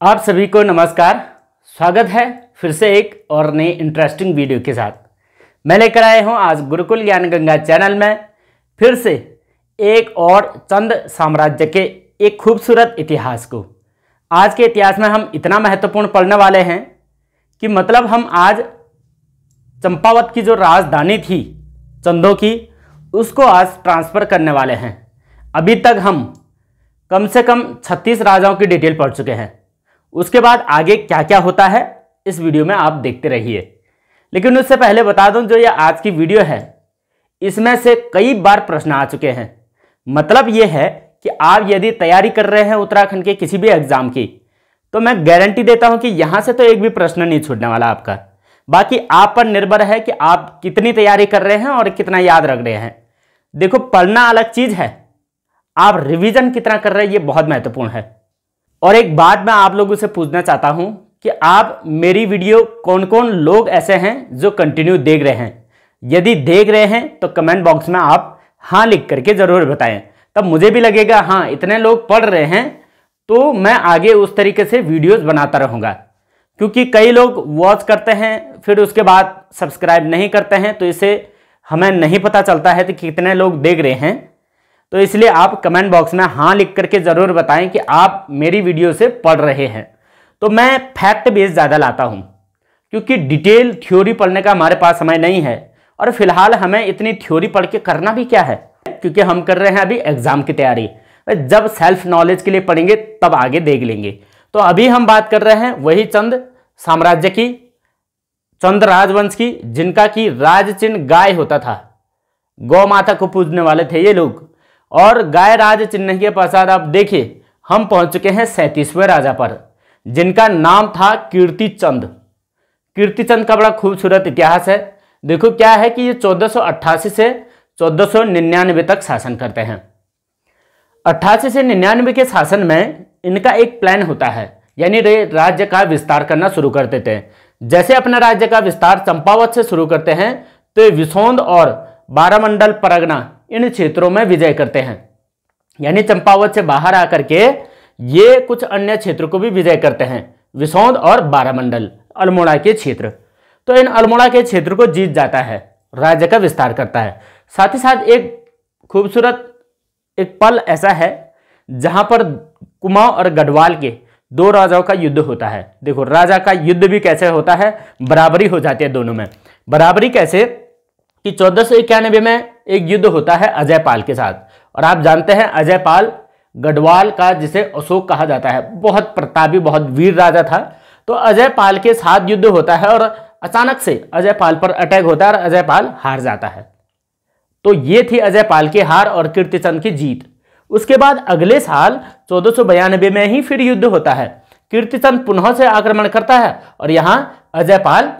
आप सभी को नमस्कार। स्वागत है फिर से एक और नई इंटरेस्टिंग वीडियो के साथ। मैं लेकर आया हूं आज गुरुकुल ज्ञान गंगा चैनल में फिर से एक और चंद साम्राज्य के एक खूबसूरत इतिहास को। आज के इतिहास में हम इतना महत्वपूर्ण पढ़ने वाले हैं कि मतलब हम आज चंपावत की जो राजधानी थी चंदों की, उसको आज ट्रांसफ़र करने वाले हैं। अभी तक हम कम से कम 36 राजाओं की डिटेल पढ़ चुके हैं। उसके बाद आगे क्या क्या होता है इस वीडियो में आप देखते रहिए। लेकिन उससे पहले बता दूं, जो ये आज की वीडियो है इसमें से कई बार प्रश्न आ चुके हैं। मतलब ये है कि आप यदि तैयारी कर रहे हैं उत्तराखंड के किसी भी एग्जाम की, तो मैं गारंटी देता हूं कि यहां से तो एक भी प्रश्न नहीं छूटने वाला आपका। बाकी आप पर निर्भर है कि आप कितनी तैयारी कर रहे हैं और कितना याद रख रहे हैं। देखो, पढ़ना अलग चीज है, आप रिवीजन कितना कर रहे हैं ये बहुत महत्वपूर्ण है। और एक बात मैं आप लोगों से पूछना चाहता हूं कि आप मेरी वीडियो कौन कौन लोग ऐसे हैं जो कंटिन्यू देख रहे हैं। यदि देख रहे हैं तो कमेंट बॉक्स में आप हाँ लिख करके जरूर बताएं, तब मुझे भी लगेगा हाँ इतने लोग पढ़ रहे हैं, तो मैं आगे उस तरीके से वीडियोस बनाता रहूँगा। क्योंकि कई लोग वॉच करते हैं फिर उसके बाद सब्सक्राइब नहीं करते हैं, तो इससे हमें नहीं पता चलता है कि कितने लोग देख रहे हैं। तो इसलिए आप कमेंट बॉक्स में हाँ लिख करके ज़रूर बताएं कि आप मेरी वीडियो से पढ़ रहे हैं। तो मैं फैक्ट बेस ज़्यादा लाता हूं, क्योंकि डिटेल थ्योरी पढ़ने का हमारे पास समय नहीं है। और फिलहाल हमें इतनी थ्योरी पढ़ के करना भी क्या है, क्योंकि हम कर रहे हैं अभी एग्जाम की तैयारी। जब सेल्फ नॉलेज के लिए पढ़ेंगे तब आगे देख लेंगे। तो अभी हम बात कर रहे हैं वही चंद साम्राज्य की, चंद राजवंश की, जिनका कि राज चिन्ह गाय होता था। गौ माता को पूजने वाले थे ये लोग। और गाय राज चिन्ह के पश्चात आप देखिए हम पहुंच चुके हैं 37वें राजा पर, जिनका नाम था कीर्तिचंद। कीर्तिचंद का बड़ा खूबसूरत इतिहास है। देखो क्या है कि ये 1488 से 1499 तक शासन करते हैं। 88 से 99 के शासन में इनका एक प्लान होता है, यानी राज्य का विस्तार करना शुरू कर देते हैं। जैसे अपना राज्य का विस्तार चंपावत से शुरू करते हैं तो ये विसोंद और बारामंडल परगना इन क्षेत्रों में विजय करते हैं। यानी चंपावत से बाहर आकर के ये कुछ अन्य क्षेत्रों को भी विजय करते हैं, विसोंद और बारामंडल अल्मोड़ा के क्षेत्र। तो इन अल्मोड़ा के क्षेत्र को जीत जाता है, राज्य का विस्तार करता है। साथ ही साथ एक खूबसूरत एक पल ऐसा है जहां पर कुमाऊं और गढ़वाल के दो राजाओं का युद्ध होता है। देखो राजा का युद्ध भी कैसे होता है, बराबरी हो जाती है दोनों में। बराबरी कैसे कि 1491 में एक युद्ध होता है अजय पाल के साथ। और आप जानते हैं अजय पाल गढ़वाल का जिसे अशोक कहा जाता है, बहुत प्रतापी बहुत वीर राजा था। तो अजय पाल के साथ युद्ध होता है और अचानक से अजय पाल पर अटैक होता है और अजय पाल हार जाता है। तो ये थी अजय पाल की हार और कीर्तिचंद की जीत। उसके बाद अगले साल 1492 में ही फिर युद्ध होता है। कीर्तिचंद पुनः से आक्रमण करता है और यहां अजय पाल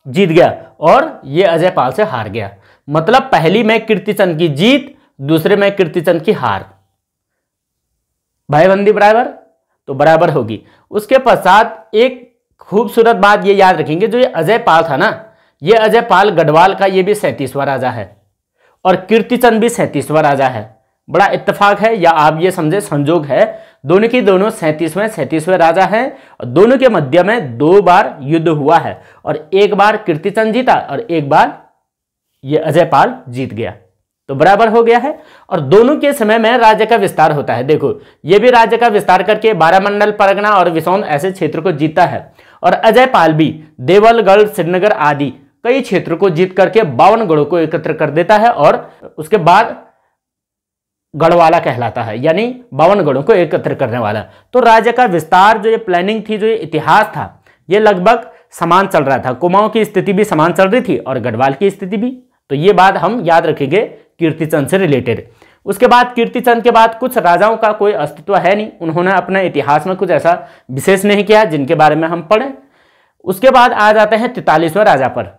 जीत गया और ये अजय पाल से हार गया। मतलब पहली में कीर्तिचंद की जीत, दूसरे में कीर्तिचंद की हार। भाईबंदी बराबर तो बराबर होगी। उसके पश्चात एक खूबसूरत बात ये याद रखेंगे, जो ये अजय पाल था ना, ये अजय पाल गढ़वाल का ये भी 37वां राजा है और कीर्तिचंद भी 37वां राजा है। बड़ा इत्तेफाक है, या आप ये समझे संजोग है, दोनों की दोनों 37वें राजा हैं और दोनों के मध्य में 2 बार युद्ध हुआ है। और एक बार कीर्तिचंद जीता और एक बार ये अजय पाल जीत गया, तो बराबर हो गया है। और दोनों के समय में राज्य का विस्तार होता है। देखो ये भी राज्य का विस्तार करके बारामंडल परगना और विसोंद ऐसे क्षेत्र को जीता है। और अजय पाल भी देवलगढ़ श्रीनगर आदि कई क्षेत्रों को जीत करके 52 गढ़ों को एकत्र कर देता है और उसके बाद गढ़वाला कहलाता है, यानी 52 गढ़ों को एकत्र करने वाला। तो राज्य का विस्तार जो ये प्लानिंग थी, जो ये इतिहास था, ये लगभग समान चल रहा था। कुमाऊं की स्थिति भी समान चल रही थी और गढ़वाल की स्थिति भी। तो ये बात हम याद रखेंगे कीर्तिचंद से रिलेटेड। उसके बाद कीर्तिचंद के बाद कुछ राजाओं का कोई अस्तित्व है नहीं, उन्होंने अपने इतिहास में कुछ ऐसा विशेष नहीं किया जिनके बारे में हम पढ़ें। उसके बाद आ जाते हैं 43वें राजा पर।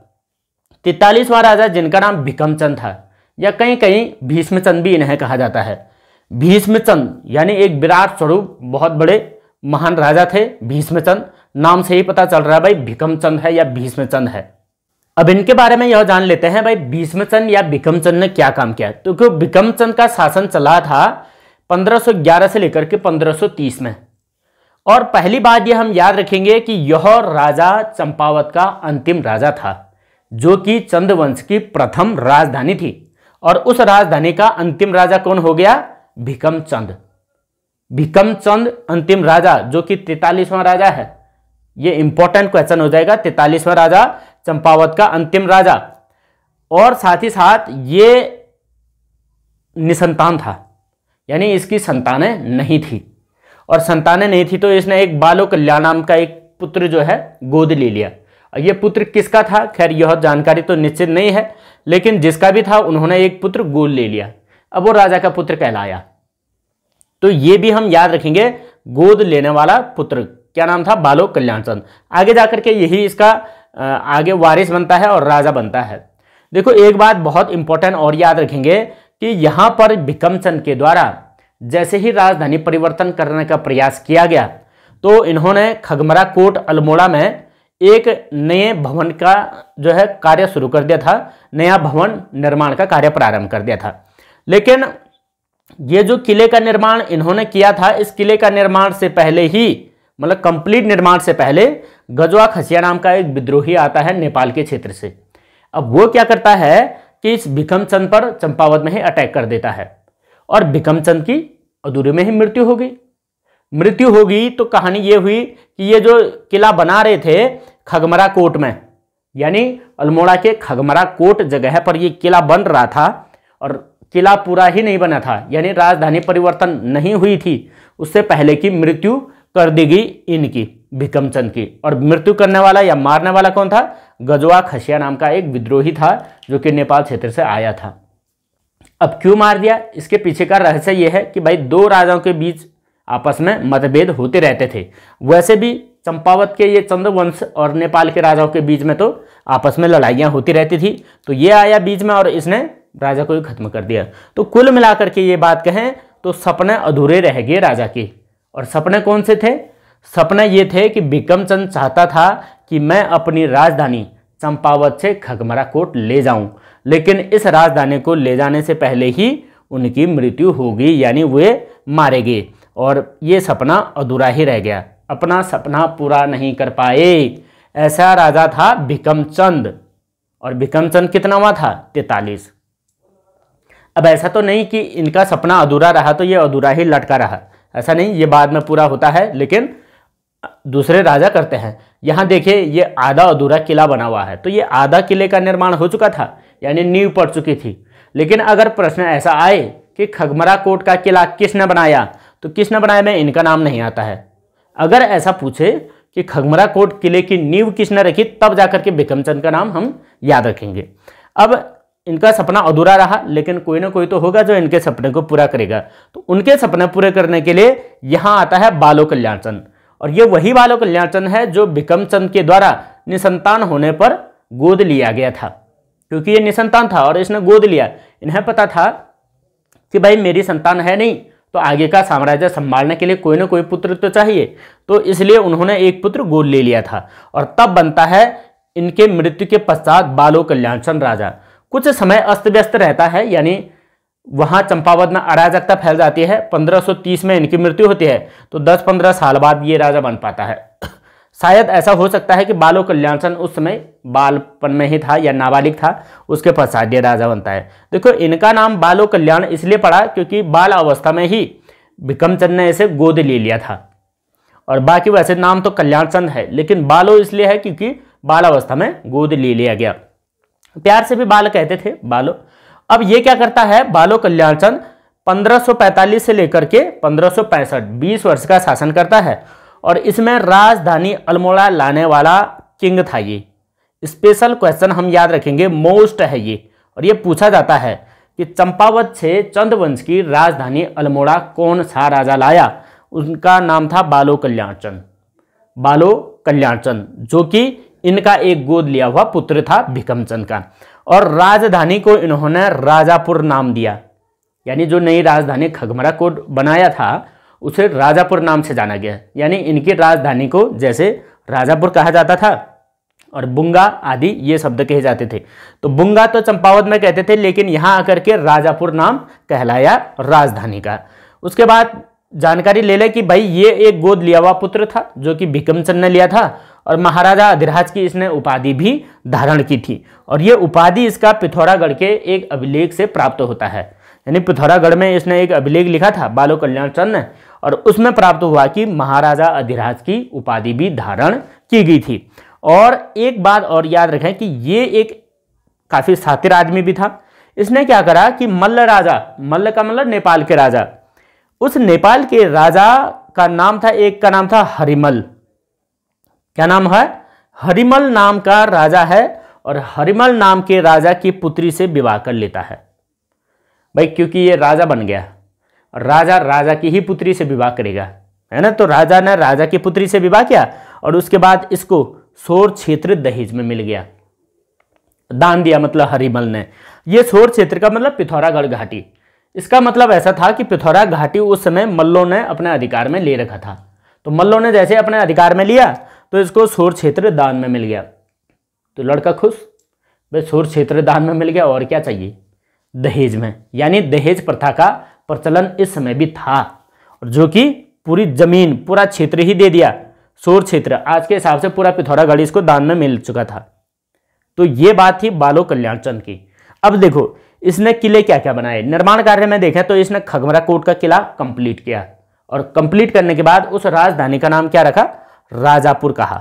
43वां राजा जिनका नाम भिकमचंद था, या कहीं कहीं भीष्मचंद भी इन्हें कहा जाता है। भीष्मचंद यानी एक विराट स्वरूप बहुत बड़े महान राजा थे भीष्मचंद। नाम से ही पता चल रहा है भाई भिकमचंद है या भीष्मचंद है। अब इनके बारे में यह जान लेते हैं भाई भीष्मचंद या भिकमचंद ने क्या काम किया। तो क्योंकि भिकमचंद का शासन चला था 1511 से लेकर के 1530 में, और पहली बात ये हम याद रखेंगे कि यह राजा चंपावत का अंतिम राजा था, जो कि चंद वंश की प्रथम राजधानी थी। और उस राजधानी का अंतिम राजा कौन हो गया? भिकम चंद। भिकम चंद अंतिम राजा, जो कि 43वां राजा है। ये इंपॉर्टेंट क्वेश्चन हो जाएगा, 43वां राजा चंपावत का अंतिम राजा। और साथ ही साथ ये निसंतान था, यानी इसकी संतानें नहीं थी। और संतानें नहीं थी तो इसने एक बालो कल्याण नाम का एक पुत्र जो है गोद ले लिया। ये पुत्र किसका था, खैर यह जानकारी तो निश्चित नहीं है, लेकिन जिसका भी था उन्होंने एक पुत्र गोद ले लिया। अब वो राजा का पुत्र कहलाया। तो ये भी हम याद रखेंगे, गोद लेने वाला पुत्र क्या नाम था? बालो कल्याण चंद। आगे जाकर के यही इसका आगे वारिस बनता है और राजा बनता है। देखो एक बात बहुत इंपॉर्टेंट और याद रखेंगे कि यहाँ पर भिकम चंद के द्वारा जैसे ही राजधानी परिवर्तन करने का प्रयास किया गया तो इन्होंने खगमरा कोट अल्मोड़ा में एक नए भवन का जो है कार्य शुरू कर दिया था, नया भवन निर्माण का कार्य प्रारंभ कर दिया था। लेकिन ये जो किले का निर्माण इन्होंने किया था, इस किले का निर्माण से पहले ही, मतलब कंप्लीट निर्माण से पहले, गजवा खसिया नाम का एक विद्रोही आता है नेपाल के क्षेत्र से। अब वो क्या करता है कि इस भिकम चंद पर चंपावत में ही अटैक कर देता है और भिकम चंद की अधूरे में ही मृत्यु हो गई। मृत्यु हो गई तो कहानी ये हुई कि ये जो किला बना रहे थे खगमरा कोट में, यानी अल्मोड़ा के खगमरा कोट जगह पर ये किला बन रहा था और किला पूरा ही नहीं बना था, यानी राजधानी परिवर्तन नहीं हुई थी, उससे पहले की मृत्यु कर दी गई इनकी, भिकम चंद की। और मृत्यु करने वाला या मारने वाला कौन था? गजवा खसिया नाम का एक विद्रोही था जो कि नेपाल क्षेत्र से आया था। अब क्यों मार दिया? इसके पीछे का रहस्य यह है कि भाई दो राजाओं के बीच आपस में मतभेद होते रहते थे। वैसे भी चंपावत के ये चंद वंश और नेपाल के राजाओं के बीच में तो आपस में लड़ाइयाँ होती रहती थी। तो ये आया बीच में और इसने राजा को ही खत्म कर दिया। तो कुल मिलाकर के ये बात कहें तो सपने अधूरे रह गए राजा के। और सपने कौन से थे? सपने ये थे कि भिकम चंद चाहता था कि मैं अपनी राजधानी चंपावत से खगमरा कोट ले जाऊं, लेकिन इस राजधानी को ले जाने से पहले ही उनकी मृत्यु हो गई, यानी वे मारे गए और ये सपना अधूरा ही रह गया, अपना सपना पूरा नहीं कर पाए। ऐसा राजा था भिकम चंद। और भिकम चंद कितनावां था? 43। अब ऐसा तो नहीं कि इनका सपना अधूरा रहा तो ये अधूरा ही लटका रहा, ऐसा नहीं, ये बाद में पूरा होता है, लेकिन दूसरे राजा करते हैं। यहाँ देखिए ये आधा अधूरा किला बना हुआ है, तो ये आधा किले का निर्माण हो चुका था, यानी नींव पड़ चुकी थी। लेकिन अगर प्रश्न ऐसा आए कि खगमरा कोट का किला किसने बनाया, तो किसने बनाया में इनका नाम नहीं आता है। अगर ऐसा पूछे कि खगमरा कोट किले की नींव किसने रखी, तब जाकर के भिकम चंद का नाम हम याद रखेंगे। अब इनका सपना अधूरा रहा, लेकिन कोई ना कोई तो होगा जो इनके सपने को पूरा करेगा। तो उनके सपने पूरे करने के लिए यहाँ आता है बालो कल्याण चंद। और ये वही बालो कल्याण चंद है जो भिकम चंद के द्वारा निसंतान होने पर गोद लिया गया था, क्योंकि ये निसंतान था और इसने गोद लिया। इन्हें पता था कि भाई मेरी संतान है नहीं, तो आगे का साम्राज्य संभालने के लिए कोई ना कोई पुत्र तो चाहिए, तो इसलिए उन्होंने एक पुत्र गोद ले लिया था। और तब बनता है इनके मृत्यु के पश्चात बालो कल्याण चंद राजा। कुछ समय अस्त व्यस्त रहता है, यानी वहाँ चंपावत में अराजकता फैल जाती है। 1530 में इनकी मृत्यु होती है, तो 10-15 साल बाद ये राजा बन पाता है। शायद ऐसा हो सकता है कि बालो कल्याण चंद उस समय बालपन में ही था या नाबालिग था, उसके पश्चात ये राजा बनता है। देखो इनका नाम बालो कल्याण इसलिए पड़ा क्योंकि बाल अवस्था में ही भिकम चंद ने इसे गोद ले लिया था। और बाकी वैसे नाम तो कल्याण चंद है, लेकिन बालो इसलिए है क्योंकि बाल अवस्था में गोद ले लिया गया। प्यार से भी बाल कहते थे, बालो। अब ये क्या करता है बालो कल्याण चंद, 1545 से लेकर के 1565 20 वर्ष का शासन करता है। और इसमें राजधानी अल्मोड़ा लाने वाला किंग था ये। स्पेशल क्वेश्चन हम याद रखेंगे, मोस्ट है ये। और ये पूछा जाता है कि चंपावत से चंद वंश की राजधानी अल्मोड़ा कौन सा राजा लाया? उनका नाम था बालो कल्याण चंद। बालो कल्याण चंद, जो कि इनका एक गोद लिया हुआ पुत्र था भिकम चंद का। और राजधानी को इन्होंने राजापुर नाम दिया, यानी जो नई राजधानी खगमरा कोट बनाया था उसे राजापुर नाम से जाना गया। यानी इनकी राजधानी को जैसे राजापुर कहा जाता था और बुंगा आदि ये शब्द कहे जाते थे। तो बुंगा तो चंपावत में कहते थे, लेकिन यहाँ आकर के राजापुर नाम कहलाया राजधानी का। उसके बाद जानकारी ले ले कि भाई ये एक गोद लिया हुआ पुत्र था जो कि भीकमचंद ने लिया था, और महाराजा अधिराज की इसने उपाधि भी धारण की थी। और ये उपाधि इसका पिथौरागढ़ के एक अभिलेख से प्राप्त होता है। यानी पिथौरागढ़ में इसने एक अभिलेख लिखा था बालो कल्याण चंद ने, और उसमें प्राप्त हुआ कि महाराजा अधिराज की उपाधि भी धारण की गई थी। और एक बात और याद रखें कि ये एक काफी शातिर आदमी भी था। इसने क्या करा कि मल्ल राजा, मल्ल का मतलब नेपाल के राजा, उस नेपाल के राजा का नाम था, एक का नाम था हरिमल। क्या नाम है? हरिमल नाम का राजा है, और हरिमल नाम के राजा की पुत्री से विवाह कर लेता है भाई, क्योंकि ये राजा बन गया। राजा राजा की ही पुत्री से विवाह करेगा, है ना। तो राजा ने राजा की पुत्री से विवाह किया, और उसके बाद इसको सोर क्षेत्र दहेज में मिल गया, दान दिया, मतलब हरिमल ने। ये सोर क्षेत्र का मतलब पिथौरागढ़ घाटी। इसका मतलब ऐसा था कि पिथौरा घाटी उस समय मल्लों ने अपने अधिकार में ले रखा था। तो मल्लों ने जैसे अपने अधिकार में लिया तो इसको सोर क्षेत्र दान में मिल गया। तो लड़का खुश, भाई सोर क्षेत्र दान में मिल गया, और क्या चाहिए? दहेज में। यानी दहेज प्रथा का प्रचलन इस समय भी था, और जो कि पूरी जमीन, पूरा क्षेत्र ही दे दिया। सोर क्षेत्र आज के हिसाब से पूरा पिथौरागढ़ इसको दान में मिल चुका था। तो ये बात थी बालो कल्याण चंद की। अब देखो इसने किले क्या क्या बनाए। निर्माण कार्य में देखें तो इसने खगमरा कोट का किला कंप्लीट किया, और कंप्लीट करने के बाद उस राजधानी का नाम क्या रखा? राजापुर कहा।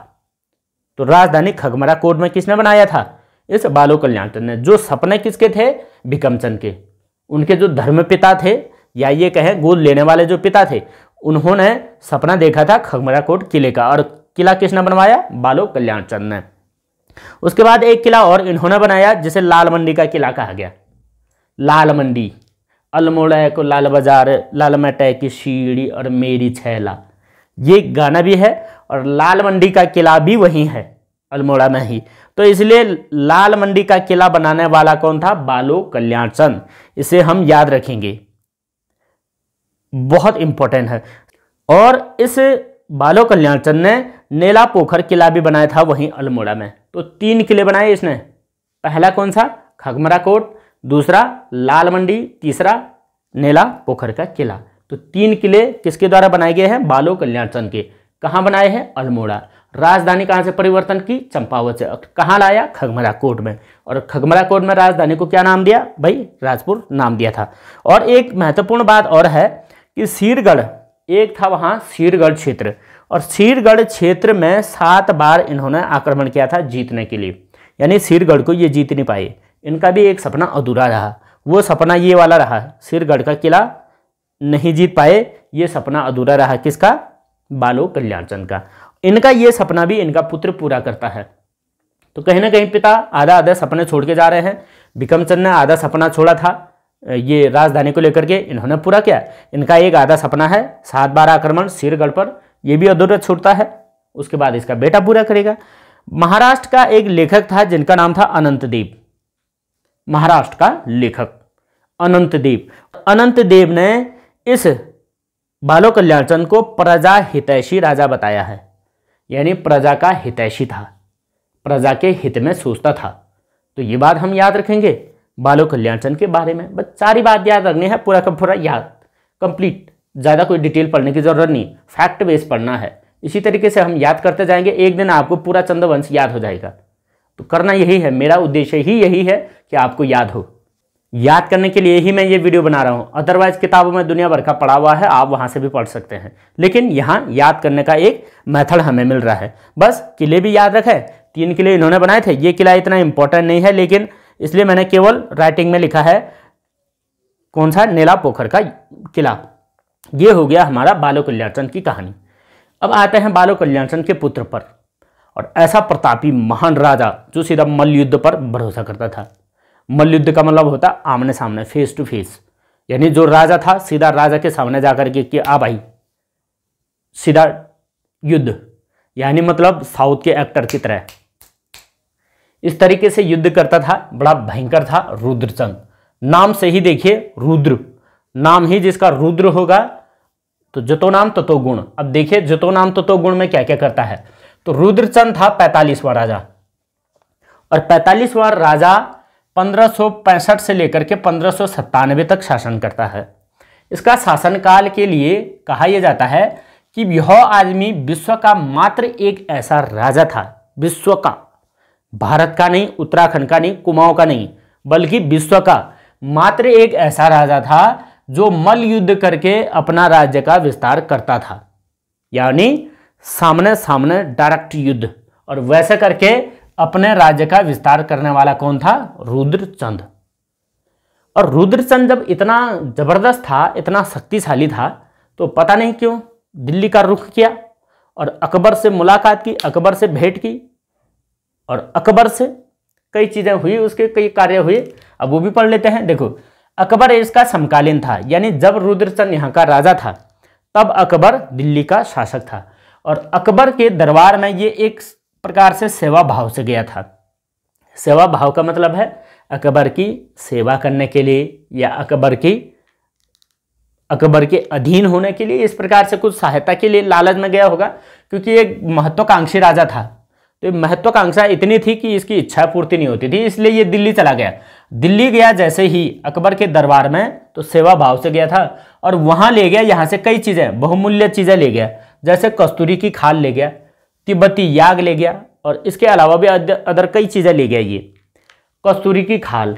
तो राजधानी खगमरा कोट में किसने बनाया था? इस बालो कल्याण चंद ने। जो सपने किसके थे? भीकमचंद के। उनके जो धर्म पिता थे, या ये कहें गोद लेने वाले जो पिता थे, उन्होंने सपना देखा था खगमरा कोट किले का, और किला किसने बनवाया? बालो कल्याण चंद ने। उसके बाद एक किला और इन्होंने बनाया जिसे लाल मंडी का किला कहा गया। लाल मंडी, अल्मोड़ा को लाल बाजार, लाल मटै की सीढ़ी और मेरी छैला, ये गाना भी है, और लाल मंडी का किला भी वही है, अल्मोड़ा में ही। तो इसलिए लाल मंडी का किला बनाने वाला कौन था? बालो कल्याण चंद। इसे हम याद रखेंगे, बहुत इंपॉर्टेंट है। और इस बालो कल्याण चंद ने नेला पोखर किला भी बनाया था वहीं अल्मोड़ा में। तो 3 किले बनाए इसने। पहला कौन सा? खगमरा कोट, दूसरा लाल मंडी, तीसरा नेला पोखर का किला। तो 3 किले किसके द्वारा बनाए गए हैं? बालो कल्याण चंद के। कहाँ बनाए हैं? अल्मोड़ा। राजधानी कहाँ से परिवर्तन की? चंपावत से। कहाँ लाया? खगमरा कोट में। और खगमरा कोट में राजधानी को क्या नाम दिया? भाई राजपुर नाम दिया था। और एक महत्वपूर्ण बात और है कि सीरगढ़, एक था वहाँ सीरगढ़ क्षेत्र, और सीरगढ़ क्षेत्र में 7 बार इन्होंने आक्रमण किया था जीतने के लिए। यानी सीरगढ़ को ये जीत नहीं पाए। इनका भी एक सपना अधूरा रहा। वो सपना ये वाला रहा, सीरगढ़ का किला नहीं जीत पाए, ये सपना अधूरा रहा। किसका? बालो कल्याण चंद का। इनका ये सपना भी इनका पुत्र पूरा करता है। तो कहीं ना कहीं पिता आधा आधा सपने छोड़ के जा रहे हैं। भीकमचंद ने आधा सपना छोड़ा था ये राजधानी को लेकर के, इन्होंने पूरा किया। इनका एक आधा सपना है 7 बार आक्रमण सीरगढ़ पर, ये भी अधूरा छूटता है। उसके बाद इसका बेटा पूरा करेगा। महाराष्ट्र का एक लेखक था जिनका नाम था अनंत देव। महाराष्ट्र का लेखक अनंत देव। अनंत देव ने इस बालो कल्याण चंद को प्रजा हितैषी राजा बताया है। यानी प्रजा का हितैषी था, प्रजा के हित में सोचता था। तो ये बात हम याद रखेंगे बालो कल्याण चंद के बारे में। बस सारी बात याद रखनी है, पूरा का पूरा याद कंप्लीट, ज़्यादा कोई डिटेल पढ़ने की जरूरत नहीं, फैक्ट बेस पढ़ना है। इसी तरीके से हम याद करते जाएंगे, एक दिन आपको पूरा चंद्रवंश याद हो जाएगा। तो करना यही है, मेरा उद्देश्य ही यही है कि आपको याद हो। याद करने के लिए ही मैं ये वीडियो बना रहा हूँ। अदरवाइज किताबों में दुनिया भर का पढ़ा हुआ है, आप वहाँ से भी पढ़ सकते हैं, लेकिन यहाँ याद करने का एक मेथड हमें मिल रहा है। बस किले भी याद रखें, 3 किले इन्होंने बनाए थे। ये किला इतना इंपॉर्टेंट नहीं है, लेकिन इसलिए मैंने केवल राइटिंग में लिखा है कौन सा? नेला पोखर का किला। ये हो गया हमारा बालो कल्याण चंद की कहानी। अब आते हैं बालो कल्याण चंद के पुत्र पर, और ऐसा प्रतापी महान राजा जो सीधा मल्ल युद्ध पर भरोसा करता था। मल्ल युद्ध का मतलब होता आमने सामने, फेस टू फेस। यानी जो राजा था सीधा राजा के सामने जाकर के कि आ भाई सीधा युद्ध, यानी मतलब साउथ के एक्टर की तरह इस तरीके से युद्ध करता था। बड़ा भयंकर था रुद्रचंद। नाम से ही देखिए, रुद्र नाम ही जिसका रुद्र होगा तो जतो नाम ततो गुण। अब देखिए जतो नाम ततो गुण में क्या क्या करता है। तो रुद्रचंद था 45वां राजा, और 45वां राजा 1565 से लेकर के 1597 तक शासन करता है। इसका शासनकाल के लिए कहा यह जाता है कि यह आदमी विश्व का मात्र एक ऐसा राजा था, विश्व का, भारत का नहीं, उत्तराखंड का नहीं, कुमाऊं का नहीं, बल्कि विश्व का मात्र एक ऐसा राजा था जो मल्ल युद्ध करके अपना राज्य का विस्तार करता था, यानी सामने सामने डायरेक्ट युद्ध, और वैसे करके अपने राज्य का विस्तार करने वाला कौन था? रुद्रचंद। और रुद्रचंद जब इतना जबरदस्त था, इतना शक्तिशाली था, तो पता नहीं क्यों दिल्ली का रुख किया और अकबर से मुलाकात की, अकबर से भेंट की, और अकबर से कई चीजें हुई, उसके कई कार्य हुए। अब वो भी पढ़ लेते हैं। देखो, अकबर इसका समकालीन था, यानी जब रुद्रचंद यहाँ का राजा था तब अकबर दिल्ली का शासक था, और अकबर के दरबार में ये एक प्रकार से सेवा भाव से गया था। सेवा भाव का मतलब है अकबर की सेवा करने के लिए या अकबर के अधीन होने के लिए, इस प्रकार से कुछ सहायता के लिए लालच में गया होगा, क्योंकि एक महत्वाकांक्षी राजा था। तो महत्वाकांक्षा इतनी थी कि इसकी इच्छा पूर्ति नहीं होती थी, इसलिए ये दिल्ली चला गया। दिल्ली गया जैसे ही अकबर के दरबार में, तो सेवा भाव से गया था, और वहां ले गया यहाँ से कई चीजें, बहुमूल्य चीजें ले गया, जैसे कस्तूरी की खाल ले गया, तिब्बती याग ले गया, और इसके अलावा भी अदर कई चीजें ले गया। ये कस्तूरी की खाल,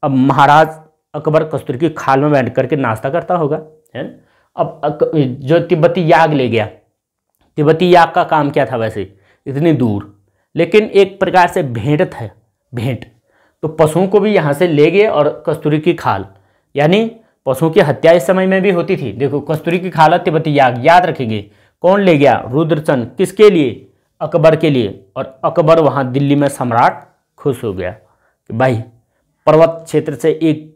अब महाराज अकबर कस्तूरी की खाल में बैठ करके नाश्ता करता होगा, है ना। अब जो तिब्बती याग ले गया, तिब्बती याग का काम क्या था वैसे, इतनी दूर, लेकिन एक प्रकार से भेंट था, भेंट। तो पशुओं को भी यहाँ से ले गए, और कस्तूरी की खाल, यानी पशुओं की हत्या इस समय में भी होती थी। देखो, कस्तूरी की खाल, तिब्बती याग, याद रखेंगे। कौन ले गया? रुद्रचंद। किसके लिए? अकबर के लिए। और अकबर वहाँ दिल्ली में सम्राट खुश हो गया कि भाई पर्वत क्षेत्र से एक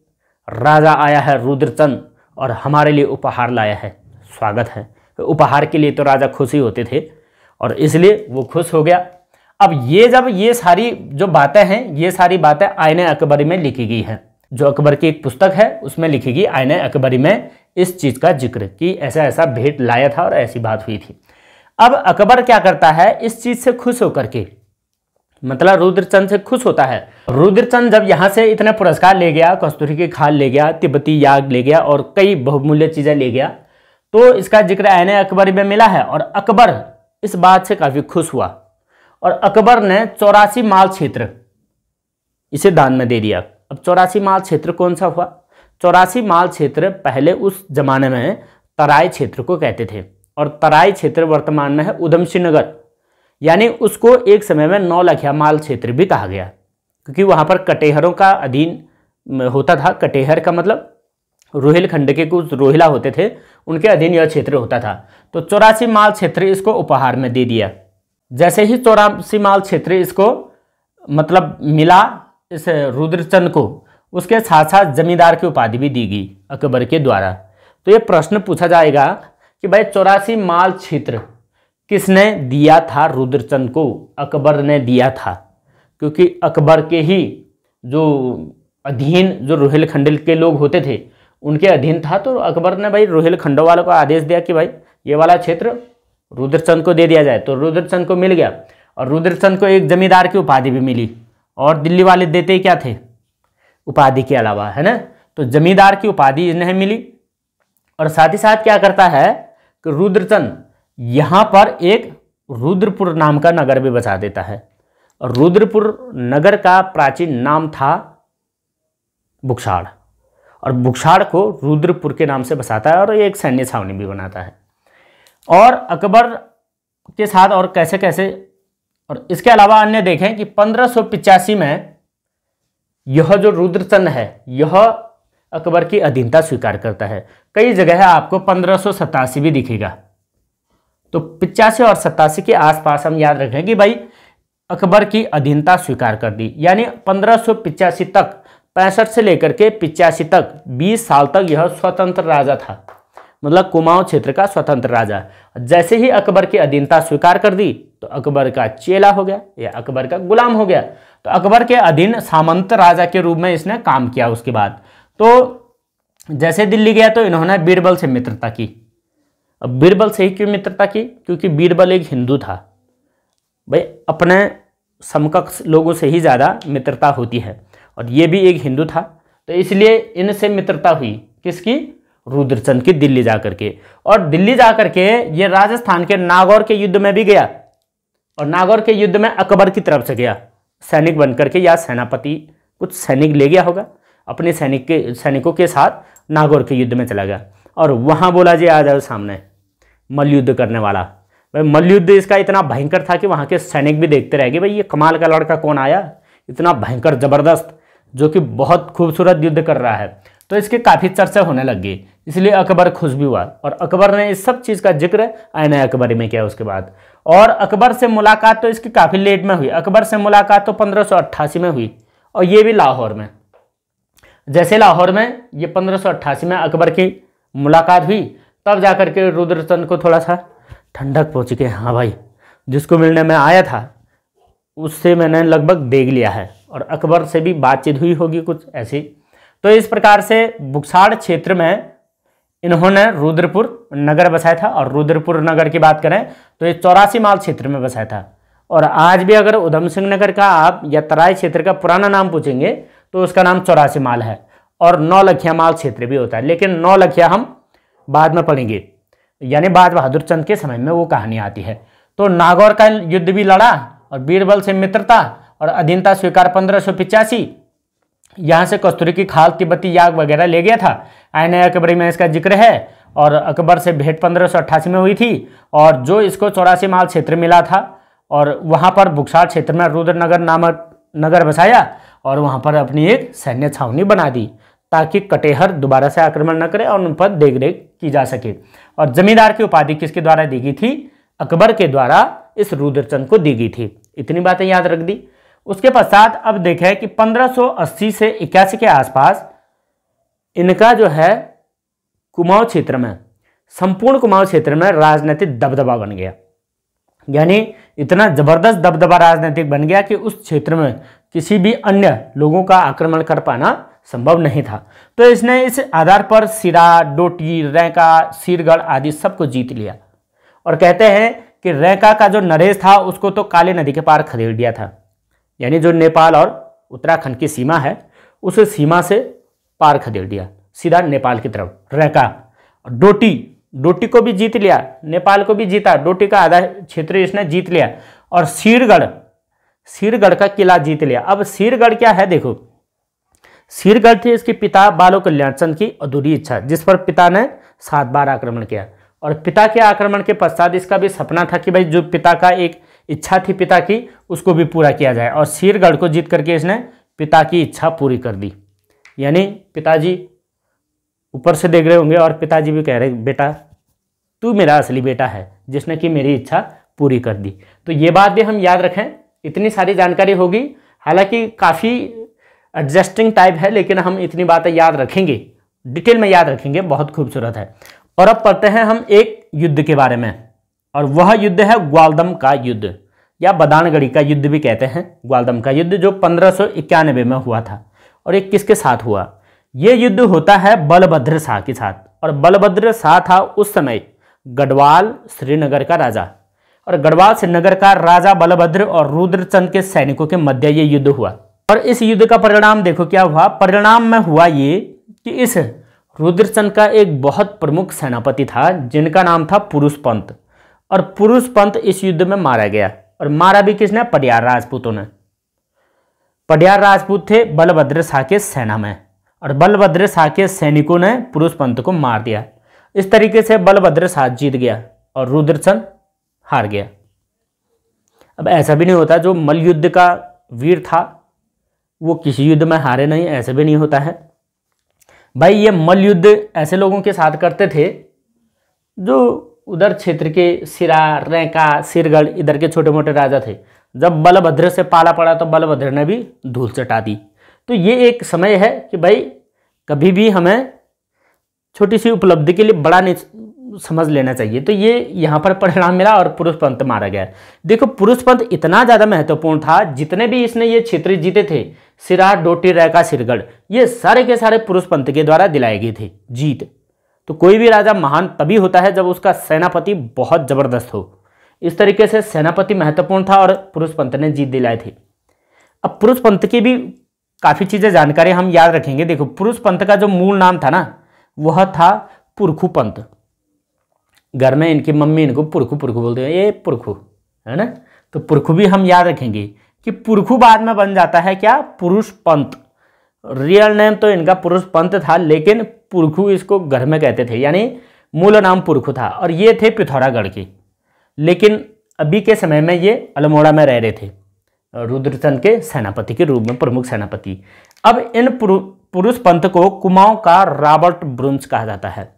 राजा आया है रुद्रचंद, और हमारे लिए उपहार लाया है, स्वागत है। तो उपहार के लिए तो राजा खुश ही होते थे, और इसलिए वो खुश हो गया। अब जब ये सारी जो बातें हैं, ये सारी बातें आईने अकबरी में लिखी गई हैं, जो अकबर की एक पुस्तक है उसमें लिखी गई आईने अकबरी में इस चीज़ का जिक्र कि ऐसा ऐसा भेंट लाया था और ऐसी बात हुई थी। अब अकबर क्या करता है, इस चीज़ से खुश होकर के, मतलब रुद्रचंद से खुश होता है। रुद्रचंद जब यहाँ से इतने पुरस्कार ले गया, कस्तूरी की खाल ले गया, तिब्बती याग ले गया, और कई बहुमूल्य चीज़ें ले गया, तो इसका जिक्र आईने अकबरी में मिला है, और अकबर इस बात से काफ़ी खुश हुआ, और अकबर ने 84 माल क्षेत्र इसे दान में दे दिया। अब 84 माल क्षेत्र कौन सा हुआ? 84 माल क्षेत्र पहले उस जमाने में तराई क्षेत्र को कहते थे, और तराई क्षेत्र वर्तमान में है उधम सिंह नगर, यानी उसको एक समय में 9 लखिया माल क्षेत्र भी कहा गया, क्योंकि वहाँ पर कटेहरों का अधीन होता था। कटेहर का मतलब रोहिलखंड के कुछ रोहिला होते थे, उनके अधीन यह क्षेत्र होता था। तो 84 माल क्षेत्र इसको उपहार में दे दिया। जैसे ही 84 माल क्षेत्र इसको मतलब मिला इस रुद्रचंद को, उसके साथ साथ जमींदार की उपाधि भी दी गई अकबर के द्वारा। तो ये प्रश्न पूछा जाएगा कि भाई 84 माल क्षेत्र किसने दिया था रुद्रचंद को? अकबर ने दिया था, क्योंकि अकबर के ही जो अधीन जो रोहिलखंड के लोग होते थे उनके अधीन था। तो अकबर ने भाई रोहिलखंड वालों को आदेश दिया कि भाई ये वाला क्षेत्र रुद्रचंद को दे दिया जाए। तो रुद्रचंद को मिल गया, और रुद्रचंद को एक जमींदार की उपाधि भी मिली, और दिल्ली वाले देते ही क्या थे? उपाधि के अलावा, है ना। तो जमींदार की उपाधि इन्हें मिली, और साथ ही साथ क्या करता है कि रुद्रचंद यहाँ पर एक रुद्रपुर नाम का नगर भी बसा देता है, और रुद्रपुर नगर का प्राचीन नाम था बुक्साड़, और बुक्साड़ को रुद्रपुर के नाम से बसाता है, और एक सैन्य छावनी भी बनाता है। और अकबर के साथ और कैसे कैसे, और इसके अलावा अन्य देखें कि 1585 में यह जो रुद्रचंद है यह अकबर की अधीनता स्वीकार करता है। कई जगह आपको 1587 भी दिखेगा। तो 85 और 87 के आसपास हम याद रखें कि भाई अकबर की अधीनता स्वीकार कर दी, यानी 1585 तक, 65 से लेकर के 85 तक 20 साल तक यह स्वतंत्र राजा था, मतलब कुमाऊं क्षेत्र का स्वतंत्र राजा। जैसे ही अकबर की अधीनता स्वीकार कर दी तो अकबर का चेला हो गया या अकबर का गुलाम हो गया। तो अकबर के अधीन सामंत राजा के रूप में इसने काम किया। उसके बाद तो जैसे दिल्ली गया तो इन्होंने बीरबल से मित्रता की। अब बीरबल से ही क्यों मित्रता की? क्योंकि बीरबल एक हिंदू था। भाई अपने समकक्ष लोगों से ही ज़्यादा मित्रता होती है, और ये भी एक हिंदू था, तो इसलिए इनसे मित्रता हुई। किसकी? रुद्रचंद की दिल्ली जाकर के। और दिल्ली जाकर के ये राजस्थान के नागौर के युद्ध में भी गया, और नागौर के युद्ध में अकबर की तरफ से गया सैनिक बनकर के, या सेनापति, कुछ सैनिक ले गया होगा, अपने सैनिकों के साथ नागौर के युद्ध में चला गया। और वहां बोला जी आ जाओ सामने मल्लयुद्ध करने वाला। भाई मल्लयुद्ध इसका इतना भयंकर था कि वहां के सैनिक भी देखते रह गए, भाई ये कमाल का लड़का कौन आया, इतना भयंकर जबरदस्त, जो कि बहुत खूबसूरत युद्ध कर रहा है। तो इसके काफ़ी चर्चा होने लग गई, इसलिए अकबर खुश भी हुआ, और अकबर ने इस सब चीज़ का जिक्र आईना अकबरी में किया उसके बाद। और अकबर से मुलाकात तो इसकी काफ़ी लेट में हुई। अकबर से मुलाकात तो 1588 में हुई, और ये भी लाहौर में। जैसे लाहौर में ये 1588 में अकबर की मुलाकात हुई, तब जाकर के रुद्रचंद को थोड़ा सा ठंडक पहुँच गई, हाँ भाई जिसको मिलने में आया था उससे मैंने लगभग देख लिया है, और अकबर से भी बातचीत हुई होगी कुछ ऐसी। तो इस प्रकार से बुक्साड़ क्षेत्र में इन्होंने रुद्रपुर नगर बसाया था। और रुद्रपुर नगर की बात करें तो ये 84 माल क्षेत्र में बसाया था। और आज भी अगर उधम सिंह नगर का आप या तराई क्षेत्र का पुराना नाम पूछेंगे तो उसका नाम 84 माल है। और 9 लखिया माल क्षेत्र भी होता है, लेकिन 9 लखिया हम बाद में पढ़ेंगे, यानी बाज बहादुर चंद के समय में वो कहानी आती है। तो नागौर का युद्ध भी लड़ा, और बीरबल से मित्रता और अधीनता स्वीकार 1585। यहाँ से कस्तूरी की खाल, तिब्बती याग वगैरह ले गया था, आईना अकबरी में इसका जिक्र है। और अकबर से भेंट 1588 में हुई थी, और जो इसको 84 माल क्षेत्र मिला था, और वहाँ पर बुक्साड़ क्षेत्र में रुद्रनगर नामक नगर बसाया, और वहाँ पर अपनी एक सैन्य छावनी बना दी, ताकि कटेहर दोबारा से आक्रमण न करे और उन पर देख रेख की जा सके। और जमींदार की उपाधि किसके द्वारा दी गई थी? अकबर के द्वारा इस रुद्रचंद को दी गई थी। इतनी बातें याद रख दी। उसके पश्चात अब देखें कि 1580 से 81 के आसपास इनका जो है कुमाऊं क्षेत्र में, संपूर्ण कुमाऊं क्षेत्र में राजनीतिक दबदबा बन गया। यानी इतना जबरदस्त दबदबा राजनीतिक बन गया कि उस क्षेत्र में किसी भी अन्य लोगों का आक्रमण कर पाना संभव नहीं था। तो इसने इस आधार पर सिरा, डोटी, रैंका, सीरगढ़ आदि सबको जीत लिया। और कहते हैं कि रैंका का जो नरेश था उसको तो काली नदी के पार खदेड़ दिया था, यानी जो नेपाल और उत्तराखंड की सीमा है उस सीमा से पार खदेड़ दिया सीधा नेपाल की तरफ रैंका। डोटी को भी जीत लिया, नेपाल को भी जीता, डोटी का आधा क्षेत्र इसने जीत लिया। और सीरगढ़ का किला जीत लिया। अब सीरगढ़ क्या है देखो, सीरगढ़ थी इसके पिता बालो कल्याण चंद की अधूरी इच्छा, जिस पर पिता ने 7 बार आक्रमण किया। और पिता के आक्रमण के पश्चात इसका भी सपना था कि भाई जो पिता का एक इच्छा थी पिता की, उसको भी पूरा किया जाए। और सीरगढ़ को जीत करके इसने पिता की इच्छा पूरी कर दी। यानी पिताजी ऊपर से देख रहे होंगे और पिताजी भी कह रहे बेटा तू मेरा असली बेटा है जिसने कि मेरी इच्छा पूरी कर दी। तो ये बात भी हम याद रखें। इतनी सारी जानकारी होगी, हालांकि काफ़ी एडजस्टिंग टाइप है, लेकिन हम इतनी बातें याद रखेंगे, डिटेल में याद रखेंगे, बहुत खूबसूरत है। और अब पढ़ते हैं हम एक युद्ध के बारे में, और वह युद्ध है ग्वालदम का युद्ध, या बदानगढ़ी का युद्ध भी कहते हैं। ग्वालदम का युद्ध जो 1591 में हुआ था। और ये किसके साथ हुआ? ये युद्ध होता है बलभद्र शाह के साथ। और बलभद्र शाह था उस समय गढ़वाल श्रीनगर का राजा। और गढ़वाल श्रीनगर का राजा बलभद्र और रुद्रचंद के सैनिकों के मध्य ये युद्ध हुआ। और इस युद्ध का परिणाम देखो क्या हुआ। परिणाम में हुआ ये कि इस रुद्रचंद का एक बहुत प्रमुख सेनापति था जिनका नाम था पुरुषपंत। और पुरुषपंत इस युद्ध में मारा गया। और मारा भी किसने? पडियार राजपूतों ने। पडियार राजपूत थे बलभद्र शाह के सेना में, और बलभद्र शाह के सैनिकों ने पुरुषपंत को मार दिया। इस तरीके से बलभद्र शाह जीत गया और रुद्रचंद हार गया। अब ऐसा भी नहीं होता जो मल्लयुद्ध का वीर था वो किसी युद्ध में हारे नहीं, ऐसा भी नहीं होता है भाई। ये मल्लयुद्ध ऐसे लोगों के साथ करते थे जो उधर क्षेत्र के सिरा, रैंका, सिरगढ़ इधर के छोटे मोटे राजा थे। जब बलभद्र से पाला पड़ा तो बलभद्र ने भी धूल चटा दी। तो ये एक समय है कि भाई कभी भी हमें छोटी सी उपलब्धि के लिए बड़ा नहीं समझ लेना चाहिए। तो ये यहाँ पर परिणाम मिला और पुरुषपंत मारा गया। देखो पुरुषपंत इतना ज़्यादा महत्वपूर्ण था, जितने भी इसने ये क्षेत्र जीते थे, सिरा, डोटी, रैंका, सिरगढ़, ये सारे के सारे पुरुषपंत के द्वारा दिलाए गए थे जीत। तो कोई भी राजा महान तभी होता है जब उसका सेनापति बहुत जबरदस्त हो। इस तरीके से सेनापति महत्वपूर्ण था और पुरुषपंत ने जीत दिलाए थे। अब पुरुषपंत की भी काफ़ी चीज़ें जानकारी हम याद रखेंगे। देखो पुरुषपंत का जो मूल नाम था ना, वह था पुरखू पंत। घर में इनकी मम्मी इनको पुरखू पुरखू बोलते हैं, ये पुरखू है ना। तो पुरखू भी हम याद रखेंगे कि पुरखू बाद में बन जाता है क्या, पुरुष पंत। रियल नेम तो इनका पुरुष पंत था, लेकिन पुरखू इसको घर में कहते थे, यानी मूल नाम पुरखू था। और ये थे पिथौरागढ़ के, लेकिन अभी के समय में ये अल्मोड़ा में रह रहे थे, रुद्रचंद के सेनापति के रूप में, प्रमुख सेनापति। अब इन पुरुष पंत को कुमाऊं का रॉबर्ट ब्रुन्स कहा जाता है।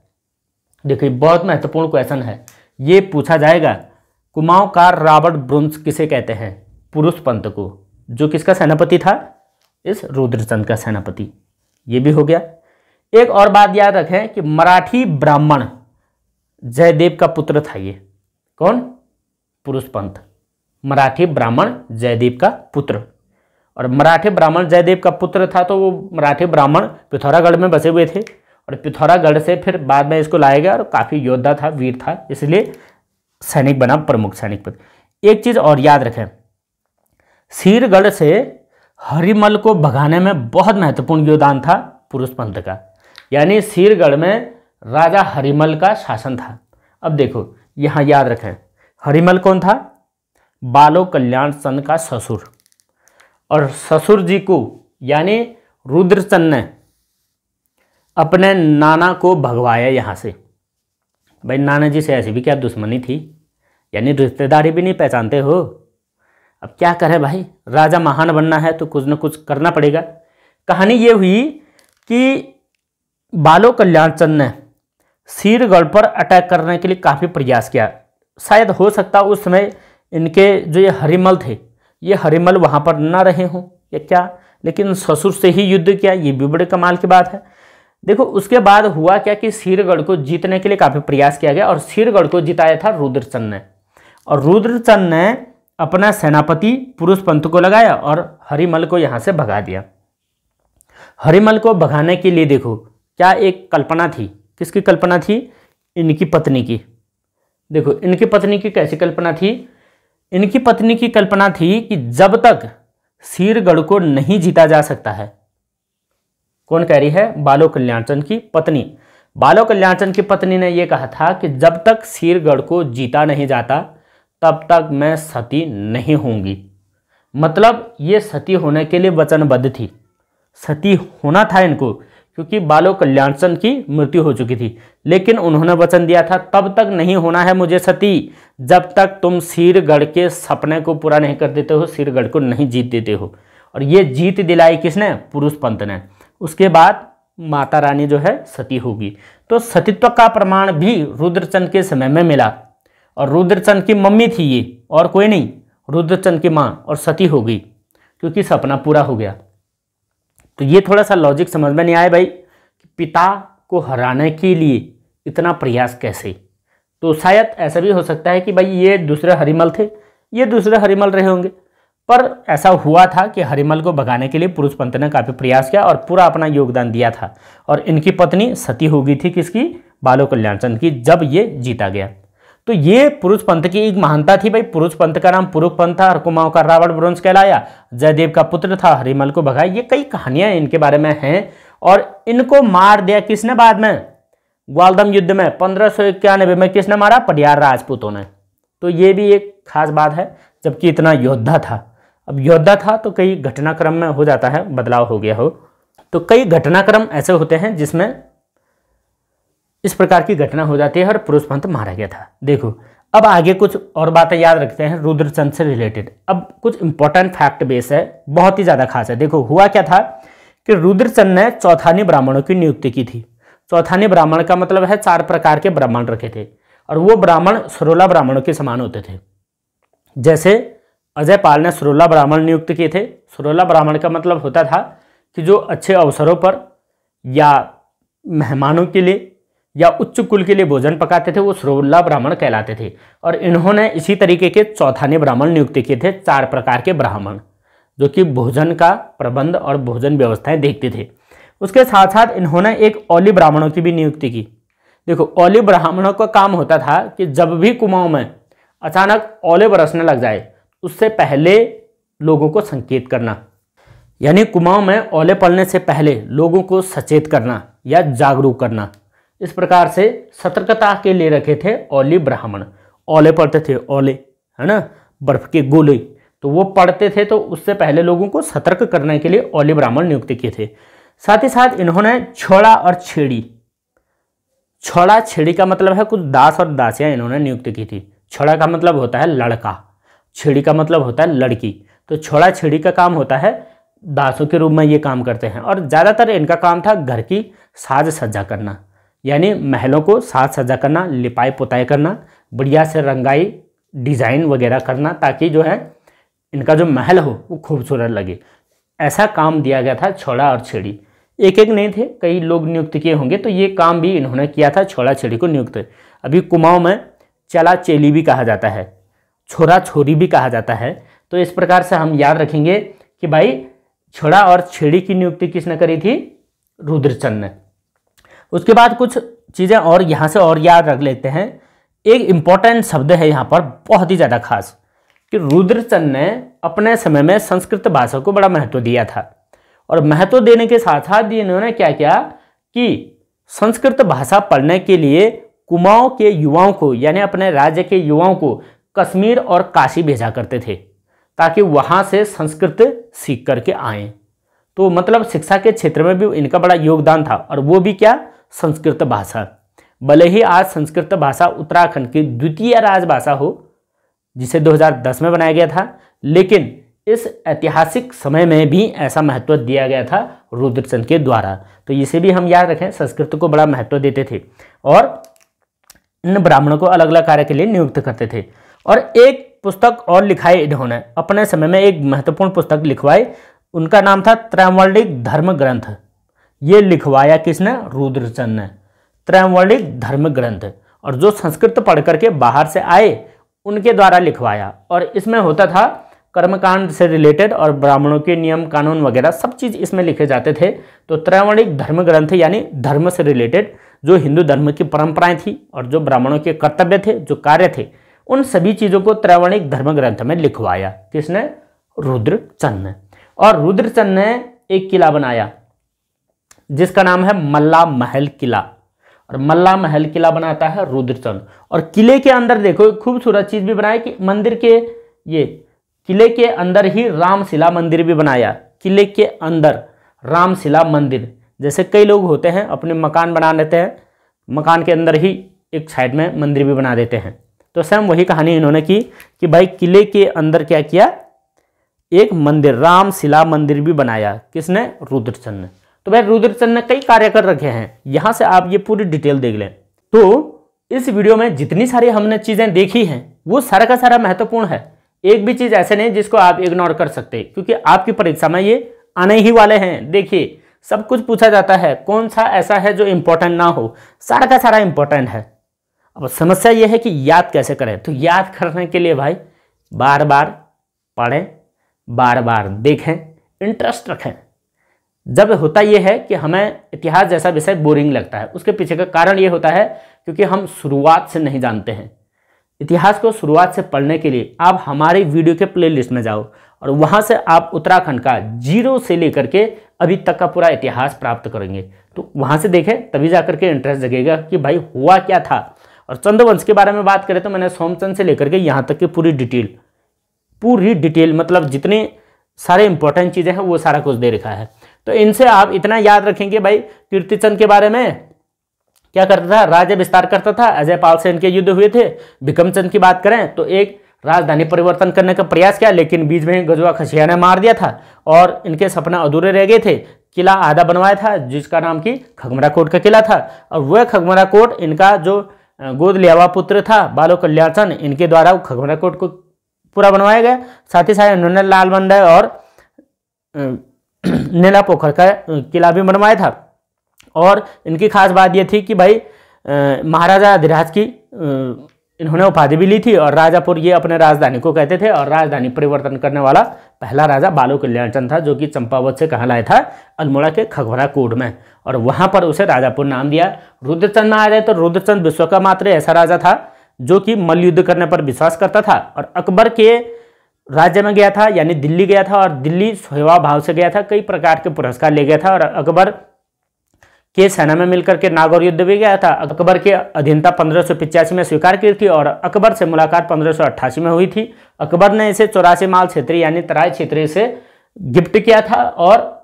देखिए बहुत महत्वपूर्ण क्वेश्चन है, ये पूछा जाएगा, कुमाऊं का रॉबर्ट ब्रुन्स किसे कहते हैं, पुरुष पंत को, जो किसका सेनापति था, इस रुद्रचंद का सेनापति। ये भी हो गया। एक और बात याद रखें कि मराठी ब्राह्मण जयदेव का पुत्र था ये, कौन, पुरुष पंत, मराठी ब्राह्मण जयदेव का पुत्र। और मराठी ब्राह्मण जयदेव का पुत्र था, तो वो मराठी ब्राह्मण पिथौरागढ़ में बसे हुए थे, और पिथौरागढ़ से फिर बाद में इसको लाया गया, और काफ़ी योद्धा था, वीर था, इसलिए सैनिक बना, प्रमुख सैनिक पद। एक चीज़ और याद रखें, सीरगढ़ से हरिमल को भगाने में बहुत महत्वपूर्ण योगदान था पुरुष पंत का, यानी सीरगढ़ में राजा हरिमल का शासन था। अब देखो यहाँ याद रखें, हरिमल कौन था, बालो कल्याण चंद का ससुर। और ससुर जी को यानी रुद्रचंद ने अपने नाना को भगवाया यहाँ से। भाई नाना जी से ऐसी भी क्या दुश्मनी थी, यानी रिश्तेदारी भी नहीं पहचानते हो। अब क्या करें भाई, राजा महान बनना है तो कुछ न कुछ करना पड़ेगा। कहानी ये हुई कि बालो कल्याण चंद ने सीरगढ़ पर अटैक करने के लिए काफ़ी प्रयास किया। शायद हो सकता उस समय इनके जो ये हरिमल थे, ये हरिमल वहाँ पर ना रहे हों या क्या, लेकिन ससुर से ही युद्ध किया, ये भी बड़े कमाल की बात है। देखो उसके बाद हुआ क्या कि सीरगढ़ को जीतने के लिए काफ़ी प्रयास किया गया, और सीरगढ़ को जिताया था रुद्रचंद ने। और रुद्रचंद ने अपना सेनापति पुरुष पंत को लगाया और हरिमल को यहाँ से भगा दिया। हरिमल को भगाने के लिए देखो क्या एक कल्पना थी, किसकी कल्पना थी, इनकी पत्नी की। देखो इनकी पत्नी की कैसी कल्पना थी, इनकी पत्नी की कल्पना थी कि जब तक सीरगढ़ को नहीं जीता जा सकता है, कौन कह रही है, बालो कल्याणचंद की पत्नी। बालो कल्याणचंद की पत्नी ने यह कहा था कि जब तक सीरगढ़ को जीता नहीं जाता तब तक मैं सती नहीं होंगी। मतलब ये सती होने के लिए वचनबद्ध थी, सती होना था इनको, क्योंकि बालो कल्याणचंद की मृत्यु हो चुकी थी, लेकिन उन्होंने वचन दिया था तब तक नहीं होना है मुझे सती जब तक तुम सीरगढ़ के सपने को पूरा नहीं कर देते हो, सीरगढ़ को नहीं जीत देते हो। और ये जीत दिलाई किसने, पुरुष पंत ने। उसके बाद माता रानी जो है सती होगी। तो सतीत्व का प्रमाण भी रुद्रचंद के समय में मिला, और रुद्रचंद की मम्मी थी ये, और कोई नहीं, रुद्रचंद की माँ, और सती हो गई क्योंकि सपना पूरा हो गया। तो ये थोड़ा सा लॉजिक समझ में नहीं आया भाई कि पिता को हराने के लिए इतना प्रयास कैसे। तो शायद ऐसा भी हो सकता है कि भाई ये दूसरे हरिमल थे, ये दूसरे हरिमल रहे होंगे, पर ऐसा हुआ था कि हरिमल को भगाने के लिए पुरुष पंत ने काफ़ी प्रयास किया और पूरा अपना योगदान दिया था। और इनकी पत्नी सती हो गई थी, किसकी, बालो कल्याणचंद की, जब ये जीता गया। तो ये पुरुष पंत की एक महानता थी भाई। पुरुष पंत का नाम पुरुष पंत था और कुमाऊं का रावण ब्रोंस कहलाया, जयदेव का पुत्र था, हरिमल को भगाया। ये कई कहानियां इनके बारे में हैं। और इनको मार दिया किसने बाद में, ग्वालदम युद्ध में 1591 में किसने मारा, पटियार राजपूतों ने। तो ये भी एक खास बात है, जबकि इतना योद्धा था। अब योद्धा था तो कई घटनाक्रम में हो जाता है, बदलाव हो गया हो। तो कई घटनाक्रम ऐसे होते हैं जिसमें इस प्रकार की घटना हो जाती है और पुरुष पंत मारा गया था। देखो अब आगे कुछ और बातें याद रखते हैं रुद्रचंद से रिलेटेड। अब कुछ इंपॉर्टेंट फैक्ट बेस है, बहुत ही ज़्यादा खास है। देखो हुआ क्या था कि रुद्रचंद ने चौथानी ब्राह्मणों की नियुक्ति की थी। चौथानी ब्राह्मण का मतलब है 4 प्रकार के ब्राह्मण रखे थे, और वो ब्राह्मण सरोला ब्राह्मणों के समान होते थे। जैसे अजय पाल ने सरोला ब्राह्मण नियुक्त किए थे। सरोला ब्राह्मण का मतलब होता था कि जो अच्छे अवसरों पर या मेहमानों के लिए या उच्च कुल के लिए भोजन पकाते थे, वो सरोला ब्राह्मण कहलाते थे। और इन्होंने इसी तरीके के चौथाने ब्राह्मण नियुक्त किए थे, 4 प्रकार के ब्राह्मण, जो कि भोजन का प्रबंध और भोजन व्यवस्थाएं देखते थे। उसके साथ साथ इन्होंने एक औली ब्राह्मणों की भी नियुक्ति की। देखो औली ब्राह्मणों का काम होता था कि जब भी कुमाऊं में अचानक ओले बरसने लग जाए, उससे पहले लोगों को संकेत करना, यानी कुमाऊं में ओले पड़ने से पहले लोगों को सचेत करना या जागरूक करना, इस प्रकार से सतर्कता के लिए रखे थे औली ब्राह्मण। औले पढ़ते थे, औले है ना, बर्फ के गोले, तो वो पढ़ते थे, तो उससे पहले लोगों को सतर्क करने के लिए औली ब्राह्मण नियुक्त किए थे। साथ ही साथ इन्होंने छोड़ा और छेड़ी, छोड़ा छेड़ी का मतलब है कुछ दास और दासियां इन्होंने नियुक्त की थी। छोड़ा का मतलब होता है लड़का, छेड़ी का मतलब होता है लड़की। तो छोड़ा छेड़ी का काम होता है दासों के रूप में ये काम करते हैं। और ज़्यादातर इनका काम था घर की साज सज्जा करना, यानी महलों को साज सज्जा करना, लिपाई पुताई करना, बढ़िया से रंगाई डिज़ाइन वगैरह करना, ताकि जो है इनका जो महल हो वो खूबसूरत लगे। ऐसा काम दिया गया था छोड़ा और छेड़ी। एक एक नहीं थे, कई लोग नियुक्त किए होंगे, तो ये काम भी इन्होंने किया था, छोड़ा छेड़ी को नियुक्त। अभी कुमाऊं में चला चेली भी कहा जाता है, छोरा छोरी भी कहा जाता है। तो इस प्रकार से हम याद रखेंगे कि भाई छोड़ा और छेड़ी की नियुक्ति किसने करी थी? रुद्रचंद ने। उसके बाद कुछ चीज़ें और यहाँ से और याद रख लेते हैं। एक इम्पॉर्टेंट शब्द है यहाँ पर बहुत ही ज़्यादा खास, कि रुद्रचंद ने अपने समय में संस्कृत भाषा को बड़ा महत्व दिया था। और महत्व देने के साथ साथ इन्होंने क्या किया कि संस्कृत भाषा पढ़ने के लिए कुमाऊं के युवाओं को, यानी अपने राज्य के युवाओं को कश्मीर और काशी भेजा करते थे, ताकि वहाँ से संस्कृत सीख करके आएँ। तो मतलब शिक्षा के क्षेत्र में भी इनका बड़ा योगदान था, और वो भी क्या? संस्कृत भाषा। भले ही आज संस्कृत भाषा उत्तराखंड की द्वितीय राजभाषा हो, जिसे 2010 में बनाया गया था, लेकिन इस ऐतिहासिक समय में भी ऐसा महत्व दिया गया था रुद्रचंद के द्वारा। तो इसे भी हम याद रखें, संस्कृत को बड़ा महत्व देते थे और इन ब्राह्मणों को अलग अलग कार्य के लिए नियुक्त करते थे। और एक पुस्तक और लिखाई इन्होंने अपने समय में, एक महत्वपूर्ण पुस्तक लिखवाई, उनका नाम था त्रैमासिक धर्म ग्रंथ। ये लिखवाया किसने? रुद्रचंद ने, त्रैमासिक धर्म ग्रंथ। और जो संस्कृत पढ़ करके बाहर से आए उनके द्वारा लिखवाया। और इसमें होता था कर्मकांड से रिलेटेड और ब्राह्मणों के नियम कानून वगैरह सब चीज़ इसमें लिखे जाते थे। तो त्रैमासिक धर्म ग्रंथ यानी धर्म से रिलेटेड जो हिंदू धर्म की परंपराएं थी और जो ब्राह्मणों के कर्तव्य थे, जो कार्य थे, उन सभी चीज़ों को त्रैमासिक धर्म ग्रंथ में लिखवाया। किसने? रुद्रचंद ने। और रुद्रचंद ने एक किला बनाया जिसका नाम है मल्ला महल किला, और मल्ला महल किला बनाता है रुद्रचंद। और किले के अंदर देखो खूबसूरत चीज़ भी बनाई कि मंदिर के, ये किले के अंदर ही रामशिला मंदिर भी बनाया। किले के अंदर रामशिला मंदिर, जैसे कई लोग होते हैं अपने मकान बना लेते हैं, मकान के अंदर ही एक साइड में मंदिर भी बना देते हैं। तो सेम वही कहानी इन्होंने की कि भाई किले के अंदर क्या किया? एक मंदिर, रामशिला मंदिर भी बनाया। किसने? रुद्रचंद ने। तो भाई रुद्रचंद ने कई कार्य कर रखे हैं, यहाँ से आप ये पूरी डिटेल देख लें। तो इस वीडियो में जितनी सारी हमने चीज़ें देखी हैं वो सारा का सारा महत्वपूर्ण है। एक भी चीज़ ऐसे नहीं जिसको आप इग्नोर कर सकते, क्योंकि आपकी परीक्षा में ये आने ही वाले हैं। देखिए सब कुछ पूछा जाता है, कौन सा ऐसा है जो इम्पोर्टेंट ना हो? सारा का सारा इम्पोर्टेंट है। अब समस्या ये है कि याद कैसे करें। तो याद करने के लिए भाई बार बार पढ़ें, बार बार देखें, इंटरेस्ट रखें। जब होता यह है कि हमें इतिहास जैसा विषय बोरिंग लगता है, उसके पीछे का कारण ये होता है क्योंकि हम शुरुआत से नहीं जानते हैं। इतिहास को शुरुआत से पढ़ने के लिए आप हमारे वीडियो के प्लेलिस्ट में जाओ और वहाँ से आप उत्तराखंड का जीरो से लेकर के अभी तक का पूरा इतिहास प्राप्त करेंगे। तो वहाँ से देखें, तभी जाकर के इंटरेस्ट जगेगा कि भाई हुआ क्या था। और चंद्रवंश के बारे में बात करें तो मैंने सोमचंद से लेकर के यहाँ तक की पूरी डिटेल मतलब जितने सारे इंपॉर्टेंट चीज़ें हैं वो सारा कुछ दे रखा है। तो इनसे आप इतना याद रखेंगे भाई, कीर्तिचंद के बारे में क्या करता था? राज्य विस्तार करता था। अजय पाल से इनके युद्ध हुए थे। भिकमचंद की बात करें तो एक राजधानी परिवर्तन करने का प्रयास किया, लेकिन बीच में गजवा खसिया ने मार दिया था और इनके सपने अधूरे रह गए थे। किला आधा बनवाया था जिसका नाम की खगमरा कोट का किला था, और वह खगमरा कोट इनका जो गोद लिया हुआ पुत्र था बालो कल्याण चंद, इनके द्वारा खगमरा कोट को पूरा बनवाया गया। साथ ही साथ इन्होंने लाल बंदर और नीला पोखर का किला भी बनवाया था। और इनकी खास बात यह थी कि भाई महाराजा अधिराज की इन्होंने उपाधि भी ली थी, और राजापुर ये अपने राजधानी को कहते थे। और राजधानी परिवर्तन करने वाला पहला राजा बालो कल्याण चंद था, जो कि चंपावत से कहाँ लाया था? अल्मोड़ा के खगमरा कोट में, और वहाँ पर उसे राजापुर नाम दिया। रुद्रचंद में आ जाए तो रुद्रचंद विश्व का मात्र ऐसा राजा था जो कि मल्ल युद्ध करने पर विश्वास करता था, और अकबर के राज्य में गया था, यानी दिल्ली गया था, और दिल्ली सेवा भाव से गया था, कई प्रकार के पुरस्कार ले गया था। और अकबर के सेना में मिलकर के नागौर युद्ध भी गया था। अकबर की अधीनता 1585 में स्वीकार की थी और अकबर से मुलाकात 1588 में हुई थी। अकबर ने इसे 84 माल क्षेत्रीय यानी तराई क्षेत्रीय से गिफ्ट किया था और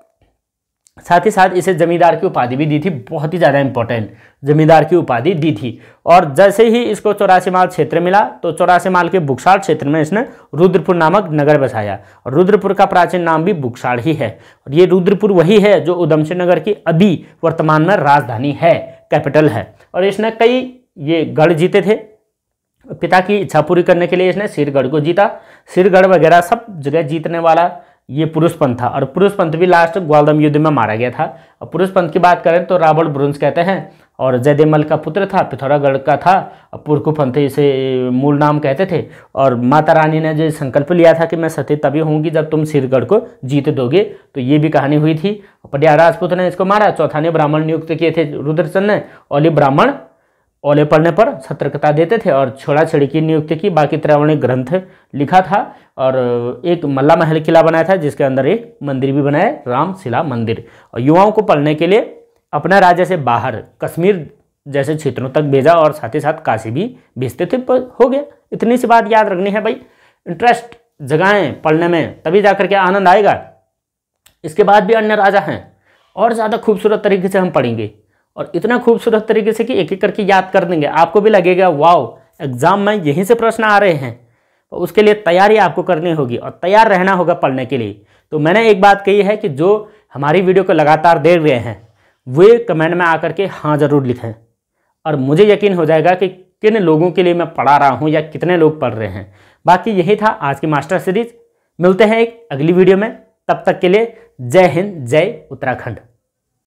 साथ ही साथ इसे जमींदार की उपाधि भी दी थी, बहुत ही ज़्यादा इंपॉर्टेंट जमींदार की उपाधि दी थी। और जैसे ही इसको 84 माल क्षेत्र मिला तो 84 माल के बुक्साड़ क्षेत्र में इसने रुद्रपुर नामक नगर बसाया और रुद्रपुर का प्राचीन नाम भी बुक्साड़ ही है। और ये रुद्रपुर वही है जो उधमसिंह नगर की अभी वर्तमान में राजधानी है, कैपिटल है। और इसने कई ये गढ़ जीते थे। पिता की इच्छा पूरी करने के लिए इसने सिरगढ़ को जीता। सिरगढ़ वगैरह सब जगह जीतने वाला ये पुरुषपंथ था और पुरुषपंथ भी लास्ट ग्वालदम युद्ध में मारा गया था। और पुरुषपंथ की बात करें तो रावण ब्रुंज कहते हैं और जयदेवमल का पुत्र था, पिथौरागढ़ का था। पुरकुपंथ इसे मूल नाम कहते थे। और माता रानी ने जो संकल्प लिया था कि मैं सती तभी होंगी जब तुम सिरगढ़ को जीत दोगे, तो ये भी कहानी हुई थी। पटियाला राजपूत ने इसको मारा। चौथा ने ब्राह्मण नियुक्त किए थे रुद्रचंद ने। ओली ब्राह्मण ओले पढ़ने पर सतर्कता देते थे और छोड़ा छड़ी की नियुक्ति की। बाकी त्रैवणिक ग्रंथ लिखा था और एक मल्ला महल किला बनाया था जिसके अंदर एक मंदिर भी बनाया, रामशिला मंदिर। और युवाओं को पढ़ने के लिए अपने राज्य से बाहर कश्मीर जैसे क्षेत्रों तक भेजा और साथ ही साथ काशी भी भेजते थे। हो गया, इतनी सी बात याद रखनी है भाई। इंटरेस्ट जगाएं पढ़ने में, तभी जाकर के आनंद आएगा। इसके बाद भी अन्य राजा हैं और ज़्यादा खूबसूरत तरीके से हम पढ़ेंगे और इतना खूबसूरत तरीके से कि एक एक करके याद कर देंगे। आपको भी लगेगा वाओ, एग्जाम में यहीं से प्रश्न आ रहे हैं। तो उसके लिए तैयारी आपको करनी होगी और तैयार रहना होगा पढ़ने के लिए। तो मैंने एक बात कही है कि जो हमारी वीडियो को लगातार देख रहे हैं वे कमेंट में आकर के हाँ ज़रूर लिखें और मुझे यकीन हो जाएगा कि किन लोगों के लिए मैं पढ़ा रहा हूँ या कितने लोग पढ़ रहे हैं। बाकी यही था आज की मास्टर सीरीज। मिलते हैं एक अगली वीडियो में, तब तक के लिए जय हिंद, जय उत्तराखंड।